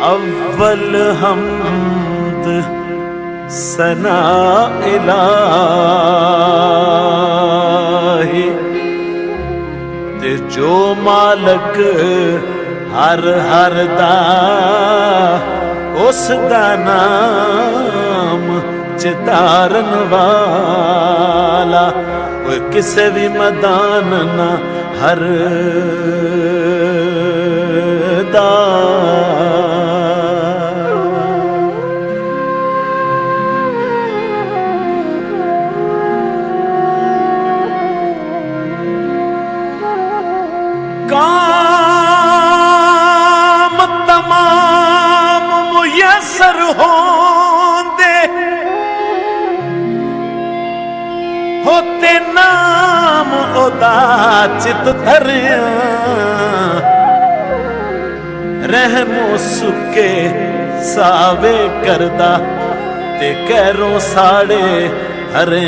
अव्वल हमद सना इलाही ते जो मालक हर हर दा उस दा नाम चितारन वाला किसे भी मैदान ना हर दा काम तमाम मुयसर होंदे होते नाम ओदा चित धरिया रहमो सुके सावे करदा ते कैरों साड़े हरे